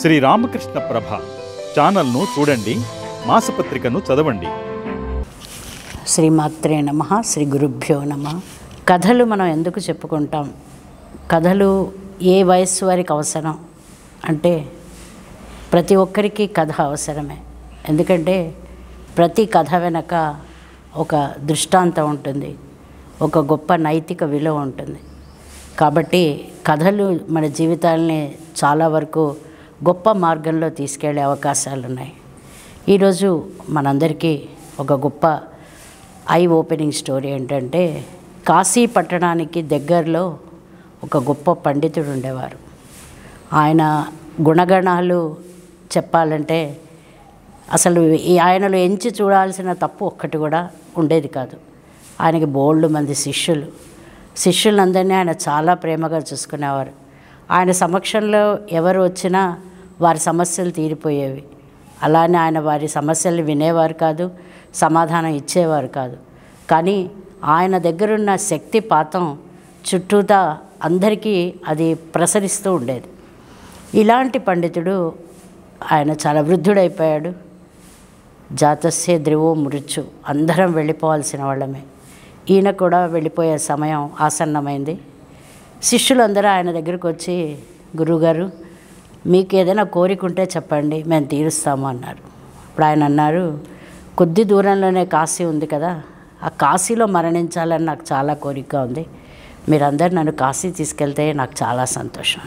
శ్రీ రామకృష్ణ ప్రభ ఛానల్ను చూడండి, మాసపత్రికను చదవండి. శ్రీమాత్రే నమః. శ్రీ గురుభ్యో నమః. కథలు మనం ఎందుకు చెప్పుకుంటాం? కథలు ఏ వయస్సు వారికి అవసరం అంటే ప్రతి ఒక్కరికి కథ అవసరమే. ఎందుకంటే ప్రతి కథ వెనక ఒక దృష్టాంతం ఉంటుంది, ఒక గొప్ప నైతిక విలువ ఉంటుంది. కాబట్టి కథలు మన జీవితాలని చాలా వరకు గొప్ప మార్గంలో తీసుకెళ్లే అవకాశాలు ఉన్నాయి. ఈరోజు మనందరికీ ఒక గొప్ప ఐ ఓపెనింగ్ స్టోరీ ఏంటంటే, కాశీ పట్టణానికి దగ్గరలో ఒక గొప్ప పండితుడు ఉండేవారు. ఆయన గుణగణాలు చెప్పాలంటే అసలు ఈ ఆయనలో ఎంచి చూడాల్సిన తప్పు ఒక్కటి కూడా ఉండేది కాదు. ఆయనకి బోల్డ్ మంది శిష్యులందరినీ ఆయన చాలా ప్రేమగా చూసుకునేవారు. ఆయన సమక్షంలో ఎవరు వచ్చినా వారి సమస్యలు తీరిపోయేవి. అలానే ఆయన వారి సమస్యలు వినేవారు కాదు, సమాధానం ఇచ్చేవారు కాదు. కానీ ఆయన దగ్గరున్న శక్తిపాతం చుట్టూతా అందరికీ అది ప్రసరిస్తూ ఉండేది. ఇలాంటి పండితుడు ఆయన చాలా వృద్ధుడైపోయాడు. జాతస్య ధ్రువో మృత్యు, అందరం వెళ్ళిపోవాల్సిన వాళ్ళమే. ఈయన కూడా వెళ్ళిపోయే సమయం ఆసన్నమైంది. శిష్యులందరూ ఆయన దగ్గరికి వచ్చి, గురువుగారు మీకు ఏదైనా కోరిక ఉంటే చెప్పండి, మేము తీరుస్తాము అన్నారు. ఇప్పుడు ఆయన అన్నారు, కొద్ది దూరంలోనే కాశీ ఉంది కదా, ఆ కాశీలో మరణించాలని నాకు చాలా కోరిక ఉంది. మీరందరూ నన్ను కాశీ తీసుకెళ్తే నాకు చాలా సంతోషం.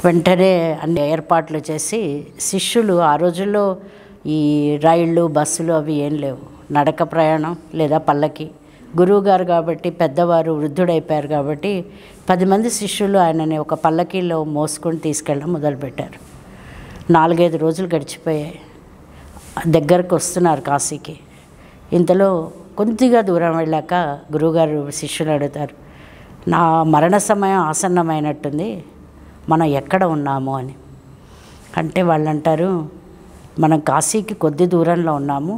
వెంటనే అన్ని ఏర్పాట్లు చేసి శిష్యులు, ఆ రోజుల్లో ఈ రైళ్ళు బస్సులు అవి ఏం లేవు, నడక ప్రయాణం లేదా పల్లకి. గురువుగారు కాబట్టి పెద్దవారు, వృద్ధుడైపోయారు కాబట్టి 10 మంది శిష్యులు ఆయనని ఒక పల్లకీలో మోసుకొని తీసుకెళ్ళడం మొదలుపెట్టారు. 4-5 రోజులు గడిచిపోయాయి. దగ్గరకు వస్తున్నారు కాశీకి. ఇంతలో కొద్దిగా దూరం వెళ్ళాక గురువుగారు శిష్యులు అడుగుతారు, నా మరణ సమయం ఆసన్నమైనట్టుంది, మనం ఎక్కడ ఉన్నాము అని. అంటే వాళ్ళు అంటారు, మనం కాశీకి కొద్ది దూరంలో ఉన్నాము,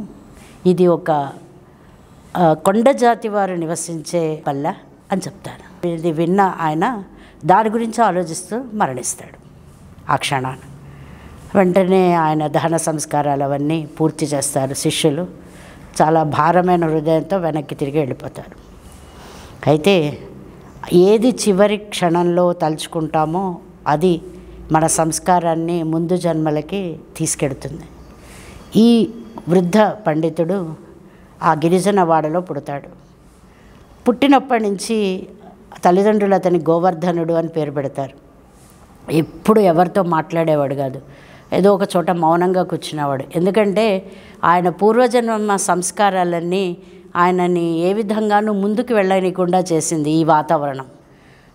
ఇది ఒక కొండ జాతి వారు నివసించే పల్లె అని చెప్తారు. ఇది విన్న ఆయన దాని గురించి ఆలోచిస్తూ మరణిస్తాడు ఆ క్షణాన్ని. వెంటనే ఆయన దహన సంస్కారాలు అవన్నీ పూర్తి చేస్తారు శిష్యులు. చాలా భారమైన హృదయంతో వెనక్కి తిరిగి వెళ్ళిపోతారు. అయితే ఏది చివరి క్షణంలో తలుచుకుంటామో అది మన సంస్కారాన్ని ముందు జన్మలకి తీసుకెడుతుంది. ఈ వృద్ధ పండితుడు ఆ గిరిజన వాడలో పుడతాడు. పుట్టినప్పటి నుంచి తల్లిదండ్రులు అతని గోవర్ధనుడు అని పేరు పెడతారు. ఎప్పుడు ఎవరితో మాట్లాడేవాడు కాదు, ఏదో ఒక చోట మౌనంగా కూర్చునేవాడు. ఎందుకంటే ఆయన పూర్వజన్మ సంస్కారాలన్నీ ఆయనని ఏ విధంగానూ ముందుకు వెళ్ళనీయకుండా చేసింది ఈ వాతావరణం.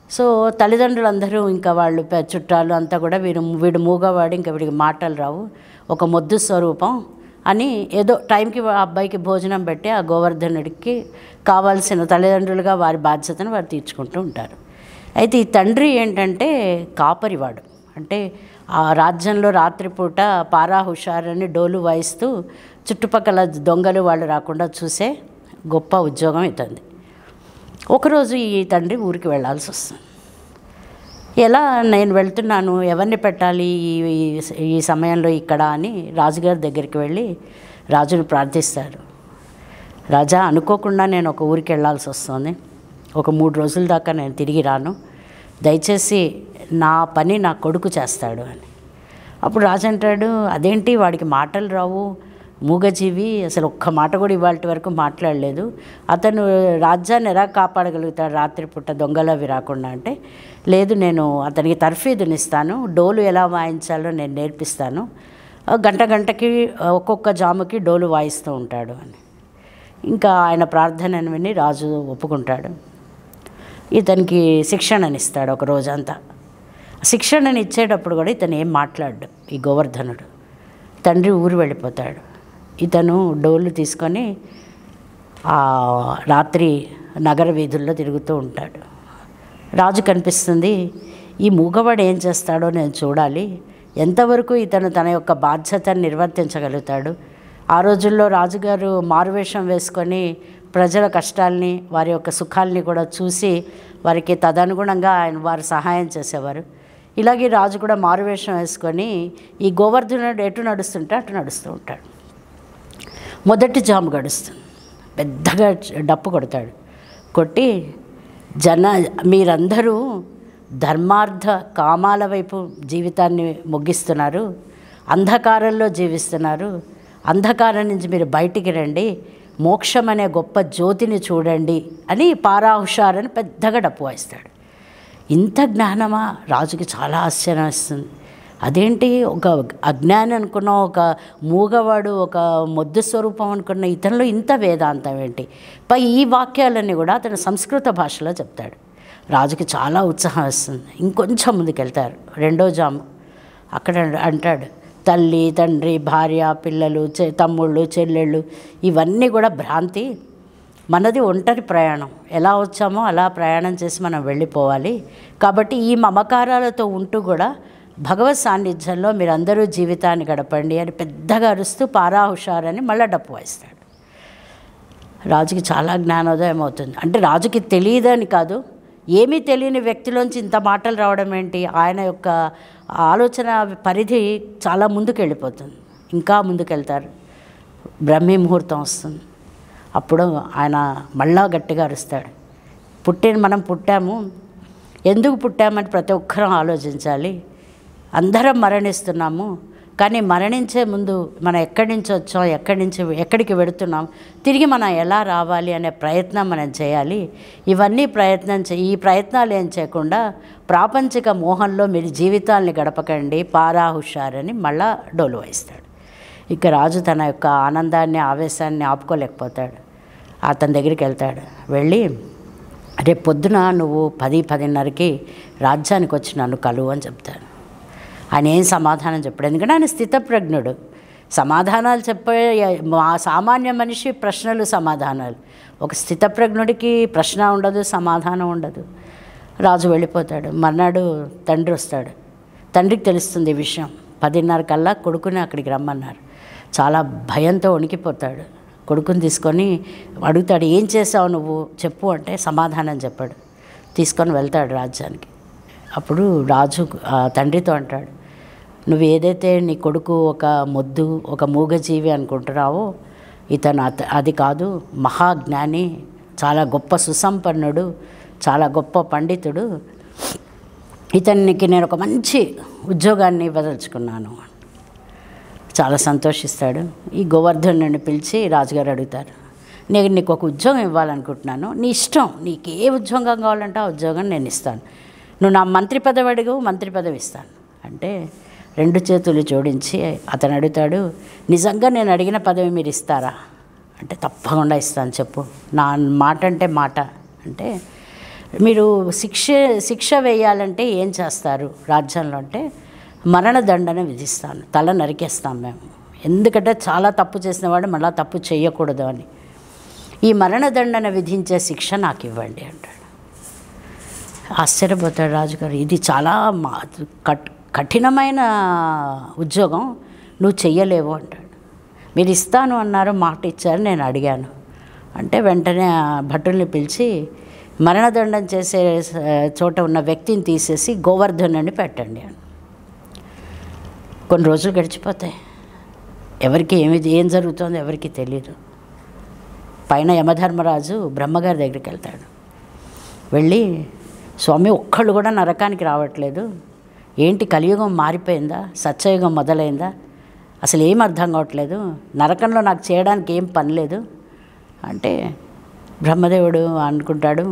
సో తల్లిదండ్రులందరూ ఇంకా వాళ్ళు చుట్టాలు అంతా కూడా వీడు మూగవాడు, ఇంకా వీడికి మాటలు రావు, ఒక మొద్దు స్వరూపం అని ఏదో టైంకి ఆ అబ్బాయికి భోజనం పెట్టి ఆ గోవర్ధనుడికి కావాల్సిన తల్లిదండ్రులుగా వారి బాధ్యతను వారు తీర్చుకుంటూ ఉంటారు. అయితే ఈ తండ్రి ఏంటంటే కాపరివాడు. అంటే ఆ రాజ్యంలో రాత్రిపూట పారా హుషారని డోలు వాయిస్తూ చుట్టుపక్కల దొంగలు వాళ్ళు రాకుండా చూసే గొప్ప ఉద్యోగం అవుతుంది. ఒకరోజు ఈ తండ్రి ఊరికి వెళ్ళాల్సి వస్తుంది. ఎలా నేను వెళ్తున్నాను, ఎవరిని పెట్టాలి ఈ సమయంలో ఇక్కడ అని రాజుగారి దగ్గరికి వెళ్ళి రాజును ప్రార్థిస్తారు. రాజా, అనుకోకుండా నేను ఒక ఊరికి వెళ్ళాల్సి వస్తుంది, ఒక 3 రోజుల దాకా నేను తిరిగి రాను, దయచేసి నా పని నా కొడుకు చేస్తాడు అని. అప్పుడు రాజు అంటాడు, అదేంటి వాడికి మాటలు రావు, మూగజీవి, అసలు ఒక్క మాట కూడా ఇవాళ వరకు మాట్లాడలేదు, అతను రాజ్యాన్ని ఎలా కాపాడగలుగుతాడు రాత్రిపూట దొంగలు అవి రాకుండా? అంటే లేదు, నేను అతనికి తర్ఫీదునిస్తాను, డోలు ఎలా వాయించాలో నేను నేర్పిస్తాను, గంటకి ఒక్కొక్క జాముకి డోలు వాయిస్తూ ఉంటాడు అని. ఇంకా ఆయన ప్రార్థనను విని రాజు ఒప్పుకుంటాడు. ఇతనికి శిక్షణనిస్తాడు ఒక రోజంతా. శిక్షణని ఇచ్చేటప్పుడు కూడా ఇతను ఏం మాట్లాడు ఈ గోవర్ధనుడు. తండ్రి ఊరు వెళ్ళిపోతాడు. ఇతను డోలు తీసుకొని రాత్రి నగర వీధుల్లో తిరుగుతూ ఉంటాడు. రాజు కనిపిస్తుంది, ఈ మూగవాడు ఏం చేస్తాడో నేను చూడాలి, ఎంతవరకు ఇతను తన యొక్క బాధ్యతను నిర్వర్తించగలుగుతాడు. ఆ రోజుల్లో రాజుగారు మారువేషం వేసుకొని ప్రజల కష్టాల్ని వారి యొక్క సుఖాల్ని కూడా చూసి వారికి తదనుగుణంగా వారు సహాయం చేసేవారు. ఇలాగే రాజు కూడా మారువేషం వేసుకొని ఈ గోవర్ధనుడు ఎటు నడుస్తుంటే అటు నడుస్తూ ఉంటాడు. మొదటి జాము గడుస్తుంది, పెద్దగా డప్పు కొడతాడు. కొట్టి మీరందరూ ధర్మార్థ కామాల వైపు జీవితాన్ని ముగిస్తున్నారు, అంధకారంలో జీవిస్తున్నారు, అంధకారం నుంచి మీరు బయటికి రండి, మోక్షం అనే గొప్ప జ్యోతిని చూడండి అని పారాహుషారని పెద్దగా డప్పు వాయిస్తాడు. ఇంత జ్ఞానమా? రాజుకి చాలా ఆశ్చర్యం వస్తుంది. అదేంటి, ఒక అజ్ఞాని అనుకున్న, ఒక మూగవాడు, ఒక మొద్దు స్వరూపం అనుకున్న ఇతనిలో ఇంత వేదాంతం ఏంటి? పై ఈ వాక్యాలన్నీ కూడా అతను సంస్కృత భాషలో చెప్తాడు. రాజుకి చాలా ఉత్సాహం వస్తుంది. ఇంకొంచెం ముందుకెళ్తారు, రెండో జాము. అక్కడ అంటాడు, తల్లి తండ్రి భార్య పిల్లలు తమ్ముళ్ళు చెల్లెళ్ళు ఇవన్నీ కూడా భ్రాంతి, మనది ఒంటరి ప్రయాణం, ఎలా వచ్చామో అలా ప్రయాణం చేసి మనం వెళ్ళిపోవాలి. కాబట్టి ఈ మమకారాలతో ఉంటూ కూడా భగవత్ సాన్నిధ్యంలో మీరందరూ జీవితాన్ని గడపండి అని పెద్దగా అరుస్తూ పారాహుషారని మళ్ళీ డప్పు వాయిస్తాడు. రాజుకి చాలా జ్ఞానోదయం అవుతుంది. అంటే రాజుకి తెలియదని కాదు, ఏమీ తెలియని వ్యక్తిలోంచి ఇంత మాటలు రావడం ఏంటి, ఆయన యొక్క ఆలోచన పరిధి చాలా ముందుకు వెళ్ళిపోతుంది. ఇంకా ముందుకెళ్తారు. బ్రహ్మీ ముహూర్తం వస్తుంది. అప్పుడు ఆయన మళ్ళా గట్టిగా అరుస్తాడు, మనం పుట్టాము, ఎందుకు పుట్టామని ప్రతి ఒక్కరూ ఆలోచించాలి. అందరం మరణిస్తున్నాము, కానీ మరణించే ముందు మనం ఎక్కడి నుంచి వచ్చాం, ఎక్కడికి వెడుతున్నాం, తిరిగి మనం ఎలా రావాలి అనే ప్రయత్నం మనం చేయాలి. ఇవన్నీ ఈ ప్రయత్నాలు ఏం చేయకుండా ప్రాపంచిక మోహంలో మీరు జీవితాల్ని గడపకండి, పారాహుషారని మళ్ళా డోలు వాయిస్తాడు. ఇక రాజు తన యొక్క ఆనందాన్ని ఆవేశాన్ని ఆపుకోలేకపోతాడు. అతని దగ్గరికి వెళ్తాడు. వెళ్ళి, రేపు పొద్దున నువ్వు 10-10:30కి రాజ్యానికి వచ్చి నన్ను కలువు అని చెప్తాడు. ఆయన ఏం సమాధానం చెప్పాడు, ఎందుకంటే ఆయన స్థితప్రజ్ఞుడు. సమాధానాలు చెప్పే సామాన్య మనిషి ప్రశ్నలు సమాధానాలు, ఒక స్థితప్రజ్ఞుడికి ప్రశ్న ఉండదు, సమాధానం ఉండదు. రాజు వెళ్ళిపోతాడు. మర్నాడు తండ్రి వస్తాడు. తండ్రికి తెలుస్తుంది ఈ విషయం. 10:30 కల్లా కొడుకుని అక్కడికి రమ్మన్నారు. చాలా భయంతో వణికిపోతాడు. కొడుకుని తీసుకొని అడుగుతాడు, ఏం చేసావు నువ్వు చెప్పు అంటే సమాధానం చెప్పాడు. తీసుకొని వెళ్తాడు రాజ్యానికి. అప్పుడు రాజు తండ్రితో అంటాడు, నువ్వు ఏదైతే నీ కొడుకు ఒక మొద్దు, ఒక మూగజీవి అనుకుంటున్నావో, ఇతను అది కాదు, మహాజ్ఞాని, చాలా గొప్ప సుసంపన్నుడు, చాలా గొప్ప పండితుడు. ఇతనికి నేను ఒక మంచి ఉద్యోగాన్ని ఇవ్వదలుచుకున్నాను. చాలా సంతోషిస్తాడు. ఈ గోవర్ధనుడిని పిలిచి రాజుగారు అడుగుతారు, నేను నీకు ఒక ఉద్యోగం ఇవ్వాలనుకుంటున్నాను, నీ ఇష్టం, నీకు ఏ ఉద్యోగం కావాలంటే ఆ ఉద్యోగం నేను ఇస్తాను, నువ్వు నా మంత్రి పదవి అడుగు, మంత్రి పదవి ఇస్తాను అంటే 2 చేతులు జోడించి అతను అడుగుతాడు, నిజంగా నేను అడిగిన పదవి మీరు ఇస్తారా అంటే తప్పకుండా ఇస్తాను, చెప్పు, నా మాట అంటే మాట అంటే, మీరు శిక్ష వేయాలంటే ఏం చేస్తారు రాజ్యంలో అంటే, మరణదండన విధిస్తాను, తల నరికేస్తాం మేము, ఎందుకంటే చాలా తప్పు చేసిన వాడు మళ్ళీ తప్పు చేయకూడదు అని, ఈ మరణదండన విధించే శిక్ష నాకు ఇవ్వండి అంటాడు. ఆశ్చర్యపోతాడు రాజుగారు, ఇది చాలా కఠినమైన ఉద్యోగం, నువ్వు చెయ్యలేవు అంటాడు. మీరు ఇస్తాను అన్నారు, మాట ఇచ్చారు, నేను అడిగాను అంటే వెంటనే భటుల్ని పిలిచి మరణదండం చేసే చోట ఉన్న వ్యక్తిని తీసేసి గోవర్ధనుడిని పెట్టండి అని. కొన్ని రోజులు గడిచిపోతాయి. ఎవరికి ఏం జరుగుతుందో ఎవరికి తెలియదు. పైన యమధర్మరాజు బ్రహ్మగారి దగ్గరికి వెళ్తాడు. వెళ్ళి, స్వామి ఒక్కళ్ళు కూడా నరకానికి రావట్లేదు, ఏంటి కలియుగం మారిపోయిందా, సత్యయుగం మొదలైందా, అసలు ఏం అర్థం కావట్లేదు, నరకంలో నాకు చేయడానికి ఏం పని లేదు అంటే, బ్రహ్మదేవుడు అనుకుంటాడు,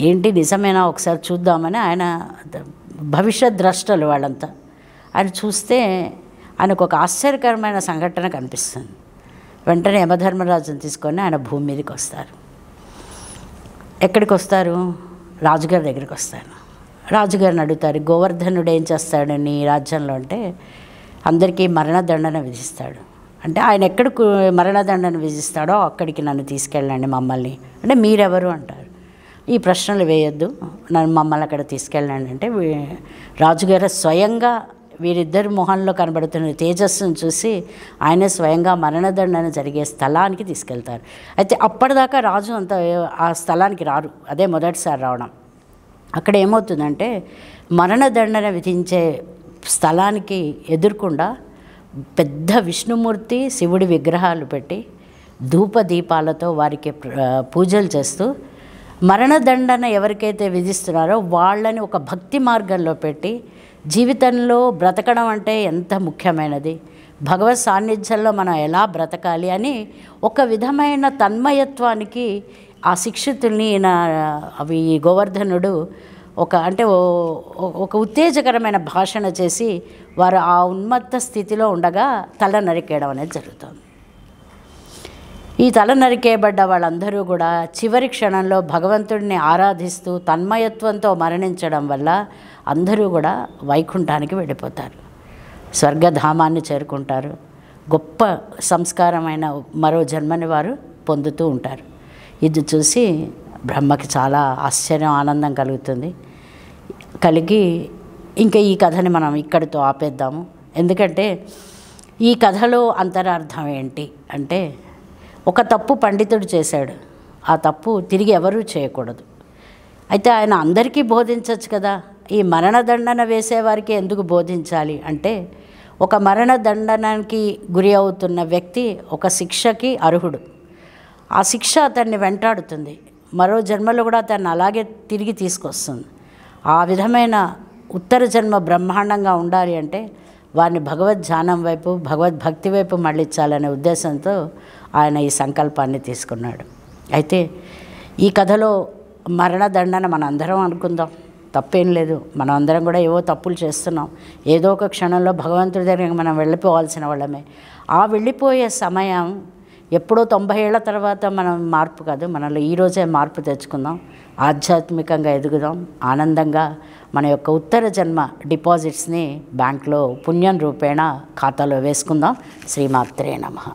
ఏంటి నిజమేనా ఒకసారి చూద్దామని. ఆయన భవిష్యత్ ద్రష్టలు వాళ్ళంతా. ఆయన చూస్తే ఆయనకు ఒక ఆశ్చర్యకరమైన సంఘటన కనిపిస్తుంది. వెంటనే యమధర్మరాజుని తీసుకొని ఆయన భూమి మీదకి వస్తారు. ఎక్కడికి వస్తారు? రాజుగారి దగ్గరికి వస్తారు. రాజుగారిని అడుగుతారు, గోవర్ధనుడు ఏం చేస్తాడు నీ రాజ్యంలో అంటే, అందరికీ మరణదండన విధిస్తాడు అంటే, ఆయన ఎక్కడికి మరణదండన విధిస్తాడో అక్కడికి నన్ను తీసుకెళ్ళండి మమ్మల్ని అంటే, మీరెవరు అంటారు. ఈ ప్రశ్నలు వేయొద్దు, మమ్మల్ని అక్కడ తీసుకెళ్ళండి అంటే, రాజుగారు స్వయంగా వీరిద్దరి మొహంలో కనబడుతున్న తేజస్సును చూసి ఆయనే స్వయంగా మరణదండన జరిగే స్థలానికి తీసుకెళ్తారు. అయితే అప్పటిదాకా రాజు అంత ఆ స్థలానికి రారు, అదే మొదటిసారి రావడం. అక్కడ ఏమవుతుందంటే మరణదండన విధించే స్థలానికి ఎదుర్కొండా పెద్ద విష్ణుమూర్తి శివుడి విగ్రహాలు పెట్టి ధూపదీపాలతో వారికి పూజలు చేస్తూ మరణదండన ఎవరికైతే విధిస్తున్నారో వాళ్ళని ఒక భక్తి మార్గంలో పెట్టి జీవితంలో బ్రతకడం అంటే ఎంత ముఖ్యమైనది, భగవత్ సాన్నిధ్యంలో మనం ఎలా బ్రతకాలి అని ఒక విధమైన తన్మయత్వానికి ఆ శిక్షితుల్ని అవి గోవర్ధనుడు ఒక ఉత్తేజకరమైన భాషణ చేసి వారు ఆ ఉన్మత్త స్థితిలో ఉండగా తల నరికేయడం అనేది జరుగుతుంది. ఈ తల నరికేయబడ్డ వాళ్ళందరూ కూడా చివరి క్షణంలో భగవంతుడిని ఆరాధిస్తూ తన్మయత్వంతో మరణించడం వల్ల అందరూ కూడా వైకుంఠానికి వెళ్ళిపోతారు, స్వర్గధామాన్ని చేరుకుంటారు, గొప్ప సంస్కారమైన మరో జన్మని వారు పొందుతూ ఉంటారు. ఇది చూసి బ్రహ్మకి చాలా ఆశ్చర్యం, ఆనందం కలిగి ఇంకా ఈ కథని మనం ఇక్కడితో ఆపేద్దాము. ఎందుకంటే ఈ కథలో అంతరార్థం ఏంటి అంటే, ఒక తప్పు పండితుడు చేశాడు, ఆ తప్పు తిరిగి ఎవరూ చేయకూడదు. అయితే ఆయన అందరికీ బోధించవచ్చు కదా, ఈ మరణదండన వేసేవారికి ఎందుకు బోధించాలి అంటే, ఒక మరణదండనానికి గురి అవుతున్న వ్యక్తి ఒక శిక్షకి అర్హుడు. ఆ శిక్ష అతన్ని వెంటాడుతుంది, మరో జన్మలో కూడా అతన్ని అలాగే తిరిగి తీసుకొస్తుంది. ఆ విధమైన ఉత్తర జన్మ బ్రహ్మాండంగా ఉండాలి అంటే వారిని భగవద్ ధ్యానం వైపు, భగవద్భక్తి వైపు మళ్ళించాలనే ఉద్దేశంతో ఆయన ఈ సంకల్పాన్ని తీసుకున్నాడు. అయితే ఈ కథలో మరణదండన మన అందరం అనుకుందాం, తప్పేం లేదు. మనం అందరం కూడా ఏవో తప్పులు చేస్తున్నాం, ఏదో ఒక క్షణంలో భగవంతుడి దగ్గరికి మనం వెళ్ళిపోవాల్సిన వాళ్ళమే. ఆ వెళ్ళిపోయే సమయం ఎప్పుడో 90 ఏళ్ల తర్వాత మనం మార్పు కాదు, మనలో ఈరోజే మార్పు తెచ్చుకుందాం, ఆధ్యాత్మికంగా ఎదుగుదాం, ఆనందంగా మన యొక్క ఉత్తర జన్మ డిపాజిట్స్ని బ్యాంక్లో పుణ్యం రూపేణ ఖాతాలో వేసుకుందాం. శ్రీమాత్రే నమః.